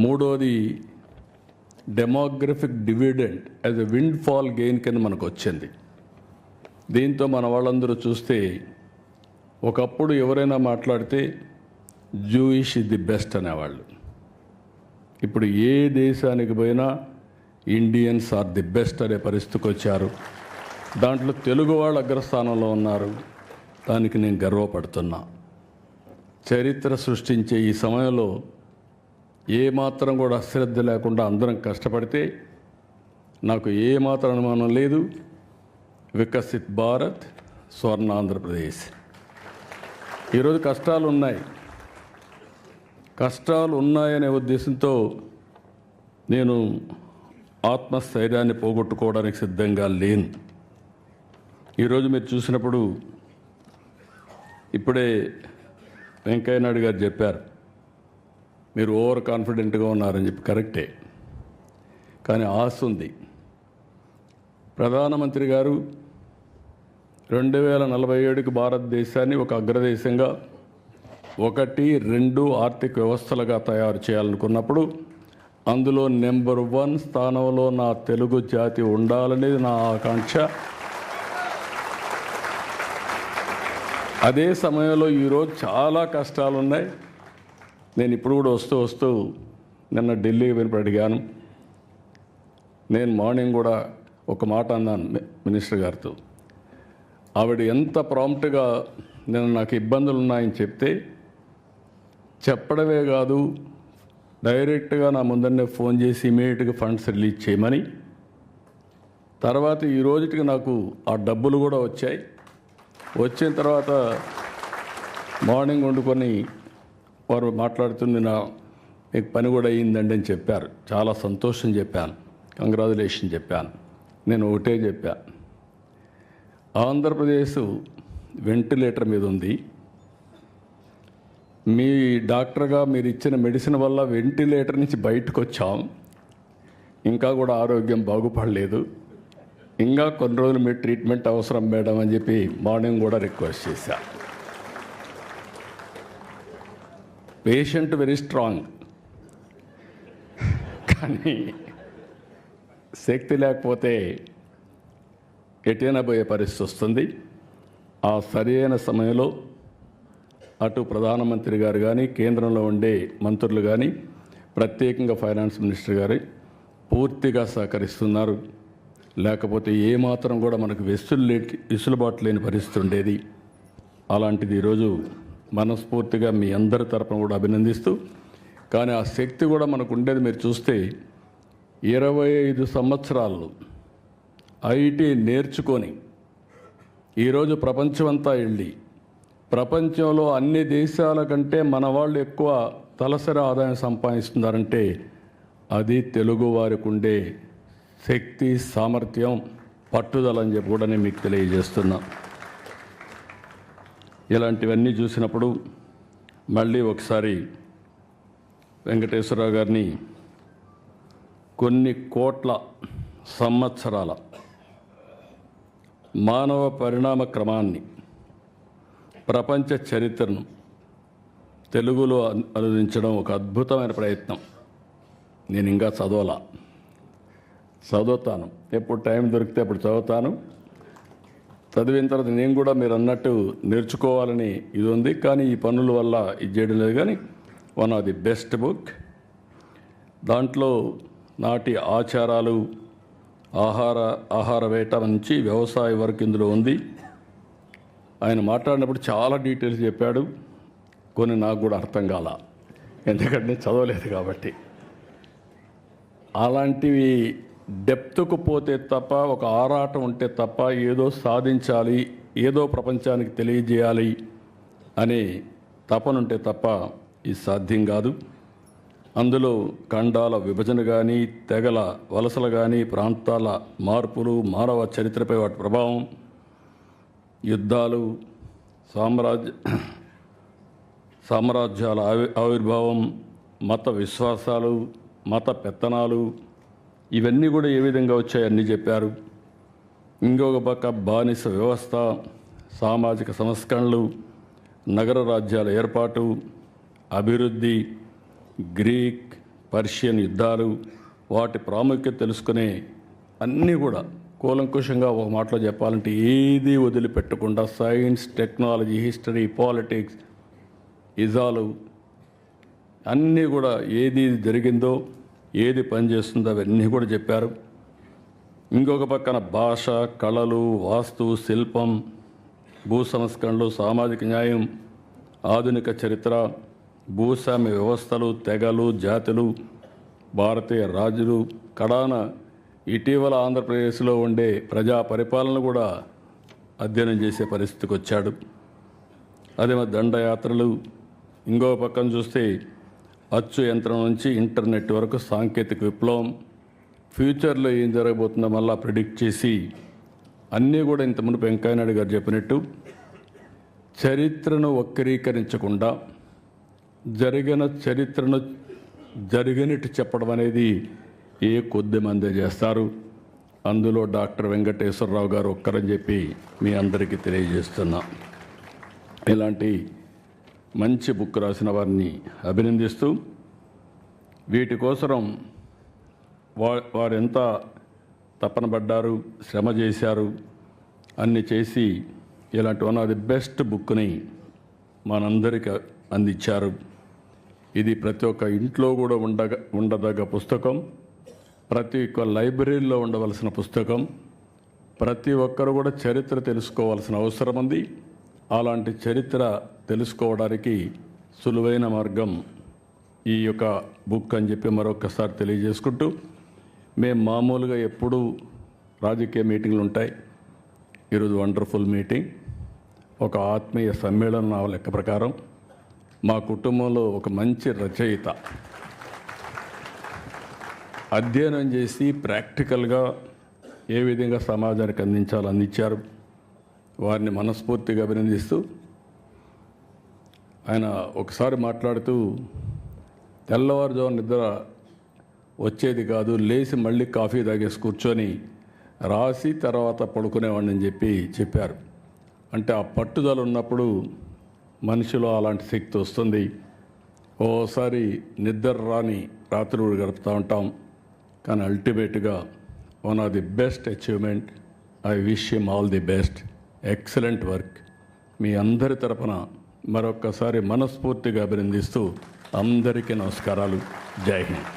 మూడోది demographic dividend as a wind fall gain కింద మనకు వచ్చింది. దీంతో మన వాళ్ళందరూ చూస్తే ఒకప్పుడు ఎవరైనా మాట్లాడితే జూయిష్ ఇస్ ది బెస్ట్ అనేవాళ్ళు. ఇప్పుడు ఏ దేశానికి పోయినా ఇండియన్స్ ఆర్ ది బెస్ట్ అనే పరిస్థితికి వచ్చారు. దాంట్లో తెలుగు వాళ్ళు అగ్రస్థానంలో ఉన్నారు. దానికి నేను గర్వపడుతున్నా. చరిత్ర సృష్టించే ఈ సమయంలో ఏమాత్రం కూడా అశ్రద్ధ లేకుండా అందరం కష్టపడితే నాకు ఏమాత్రం అనుమానం లేదు, వికసిత్ భారత్, స్వర్ణ ఆంధ్రప్రదేశ్. ఈరోజు కష్టాలు ఉన్నాయనే ఉద్దేశంతో నేను ఆత్మస్థైర్యాన్ని పోగొట్టుకోవడానికి సిద్ధంగా లేను. ఈరోజు మీరు చూసినప్పుడు ఇప్పుడే వెంకయ్య నాయుడు గారు చెప్పారు, మీరు ఓవర్ కాన్ఫిడెంట్గా ఉన్నారని చెప్పి. కరెక్టే, కానీ ఆశ ఉంది. ప్రధానమంత్రి గారు 2047కి భారతదేశాన్ని ఒక అగ్రదేశంగా 1, 2 ఆర్థిక వ్యవస్థలుగా తయారు చేయాలనుకున్నప్పుడు అందులో నెంబర్ 1 స్థానంలో నా తెలుగు జాతి ఉండాలనేది నా ఆకాంక్ష. అదే సమయంలో ఈరోజు చాలా కష్టాలు ఉన్నాయి. నేను ఇప్పుడు కూడా వస్తూ నిన్న ఢిల్లీకి వెళ్ళి అడిగాను. నేను మార్నింగ్ కూడా ఒక మాట అన్నాను మినిస్టర్ గారితో. ఆవిడ ఎంత ప్రాంప్ట్గా నిన్న నాకు ఇబ్బందులు ఉన్నాయని చెప్తే, చెప్పడమే కాదు డైరెక్ట్గా నా ముందరనే ఫోన్ చేసి ఇమీడియట్గా ఫండ్స్ రిలీజ్ చేయమని. తర్వాత ఈ రోజుకి నాకు ఆ డబ్బులు కూడా వచ్చాయి. వచ్చిన తర్వాత మార్నింగ్ వండుకొని వారు మాట్లాడుతుంది, మీకు పని కూడా అయ్యిందండి అని చెప్పారు. చాలా సంతోషం చెప్పాను, కంగ్రాచులేషన్ చెప్పాను. నేను ఒకటే చెప్పా, ఆంధ్రప్రదేశ్ వెంటిలేటర్ మీద ఉంది. మీ డాక్టర్గా మీరు ఇచ్చిన మెడిసిన్ వల్ల వెంటిలేటర్ నుంచి బయటకు వచ్చాం. ఇంకా కూడా ఆరోగ్యం బాగుపడలేదు. ఇంకా కొన్ని రోజులు మీ ట్రీట్మెంట్ అవసరం మేడం అని చెప్పి మార్నింగ్ కూడా రిక్వెస్ట్ చేశా. పేషెంట్ వెరీ స్ట్రాంగ్, కానీ శక్తి లేకపోతే ఎటైనా పోయే పరిస్థితి వస్తుంది. ఆ సరైన సమయంలో అటు ప్రధానమంత్రి గారు కానీ, కేంద్రంలో ఉండే మంత్రులు కానీ, ప్రత్యేకంగా ఫైనాన్స్ మినిస్టర్ గారు పూర్తిగా సహకరిస్తున్నారు. లేకపోతే ఏమాత్రం కూడా మనకు వెసులుబాటు లేని పరిస్థితి ఉండేది. అలాంటిది ఈరోజు మనస్ఫూర్తిగా మీ అందరి తరపున కూడా అభినందిస్తూ, కానీ ఆ శక్తి కూడా మనకు ఉండేది. మీరు చూస్తే 25 సంవత్సరాలు ఐటీ నేర్చుకొని ఈరోజు ప్రపంచమంతా వెళ్ళి ప్రపంచంలో అన్ని దేశాల కంటే మన వాళ్ళు ఎక్కువ తలసరి ఆదాయం సంపాదిస్తున్నారంటే అది తెలుగు వారికి ఉండే శక్తి, సామర్థ్యం, పట్టుదల అని చెప్పి కూడా నేను మీకు తెలియజేస్తున్నా. ఇలాంటివన్నీ చూసినప్పుడు మళ్ళీ ఒకసారి వెంకటేశ్వరరావు గారిని కొన్ని కోట్ల సంవత్సరాల మానవ పరిణామ క్రమాన్ని, ప్రపంచ చరిత్రను తెలుగులో అనువదించడం ఒక అద్భుతమైన ప్రయత్నం. నేను ఇంకా చదువుతాను, ఎప్పుడు టైం దొరికితే అప్పుడు చదువుతాను. చదివిన తర్వాత నేను కూడా మీరు అన్నట్టు నేర్చుకోవాలని ఇది ఉంది. కానీ ఈ పనుల వల్ల ఇది చేయడం లేదు. కానీ one of the best book. దాంట్లో నాటి ఆచారాలు, ఆహార వేట నుంచి వ్యవసాయ వరకు ఇందులో ఉంది. ఆయన మాట్లాడినప్పుడు చాలా డీటెయిల్స్ చెప్పాడు. కొన్ని నాకు కూడా అర్థం కాల, ఎందుకంటే నేను చదవలేదు కాబట్టి. అలాంటివి డెప్త్కు పోతే తప్ప, ఒక ఆరాటం ఉంటే తప్ప, ఏదో సాధించాలి, ఏదో ప్రపంచానికి తెలియజేయాలి అనే తపనుంటే తప్ప ఇది సాధ్యం కాదు. అందులో ఖండాల విభజన కానీ, తెగల వలసలు కానీ, ప్రాంతాల మార్పులు, మానవ చరిత్రపై వాటి ప్రభావం, యుద్ధాలు, సామ్రాజ్యాల ఆవిర్భావం, మత విశ్వాసాలు, మత పెత్తనాలు, ఇవన్నీ కూడా ఏ విధంగా వచ్చాయన్నీ చెప్పారు. ఇంకొక పక్క బానిస వ్యవస్థ, సామాజిక సంస్కరణలు, నగర రాజ్యాల ఏర్పాటు, అభివృద్ధి, గ్రీక్, పర్షియన్ యుద్ధాలు, వాటి ప్రాముఖ్యత తెలుసుకునే అన్నీ కూడా కూలంకుషంగా ఒక మాటలో చెప్పాలంటే ఏది వదిలిపెట్టకుండా సైన్స్, టెక్నాలజీ, హిస్టరీ, పాలిటిక్స్, ఇజాలు అన్నీ కూడా ఏది జరిగిందో, ఏది పనిచేస్తుందో అవన్నీ కూడా చెప్పారు. ఇంకొక పక్కన భాష, కళలు, వాస్తు, శిల్పం, భూ సంస్కరణలు, సామాజిక న్యాయం, ఆధునిక చరిత్ర, భూస్వామ్య వ్యవస్థలు, తెగలు, జాతులు, భారతీయ రాజులు, కడాన ఇటీవల ఆంధ్రప్రదేశ్లో ఉండే ప్రజా పరిపాలన కూడా అధ్యయనం చేసే పరిస్థితికి వచ్చాడు. అదే దండయాత్రలు, ఇంకో పక్కన చూస్తే అచ్చు యంత్రం నుంచి ఇంటర్నెట్ వరకు సాంకేతిక విప్లవం, ఫ్యూచర్లో ఏం జరగబోతుందో మళ్ళా ప్రిడిక్ట్ చేసి అన్నీ కూడా ఇంత మునుపు వెంకయ్యనాయుడు గారు చెప్పినట్టు చరిత్రను వక్రీకరించకుండా జరిగిన చరిత్రను జరిగినట్టు చెప్పడం అనేది ఏ కొద్ది మందే చేస్తారు. అందులో డాక్టర్ వెంకటేశ్వరరావు గారు ఒక్కరని చెప్పి మీ అందరికీ తెలియజేస్తున్నా. ఇలాంటి మంచి బుక్ రాసిన వారిని అభినందిస్తూ, వీటి కోసం వారెంత తపన పడ్డారు, శ్రమ చేశారు, అన్ని చేసి ఇలాంటి వన్ ఆఫ్ ది బెస్ట్ బుక్ని మనందరికీ అందించారు. ఇది ప్రతి ఒక్క ఇంట్లో కూడా ఉండదగ్గ పుస్తకం, ప్రతి ఒక్క లైబ్రరీలో ఉండవలసిన పుస్తకం. ప్రతి ఒక్కరు కూడా చరిత్ర తెలుసుకోవాల్సిన అవసరం ఉంది. అలాంటి చరిత్ర తెలుసుకోవడానికి సులువైన మార్గం ఈ యొక్క బుక్ అని చెప్పి మరొకసారి తెలియజేసుకుంటూ, మేము మామూలుగా ఎప్పుడూ రాజకీయ మీటింగ్లు ఉంటాయి. ఈరోజు వండర్ఫుల్ మీటింగ్, ఒక ఆత్మీయ సమ్మేళనం నా లెక్క ప్రకారం. మా కుటుంబంలో ఒక మంచి రచయిత అధ్యయనం చేసి ప్రాక్టికల్గా ఏ విధంగా సమాజానికి అందించారు. వారిని మనస్ఫూర్తిగా అభినందిస్తూ, ఆయన ఒకసారి మాట్లాడుతూ తెల్లవారుజాము నిద్ర వచ్చేది కాదు, లేచి మళ్ళీ కాఫీ తాగేసి కూర్చొని రాసి తర్వాత పడుకునేవాడిని అని చెప్పారు. అంటే ఆ పట్టుదల ఉన్నప్పుడు మనిషిలో అలాంటి శక్తి వస్తుంది. ఓసారి నిద్ర రాని రాత్రులు గడుపుతూ ఉంటాం, కానీ అల్టిమేట్గా one of the best achievement. I wish him all the best. Excellent work. మీ అందరి తరపున మరొక్కసారి మనస్ఫూర్తిగా అభినందిస్తూ అందరికీ నమస్కారాలు. జై హింద్.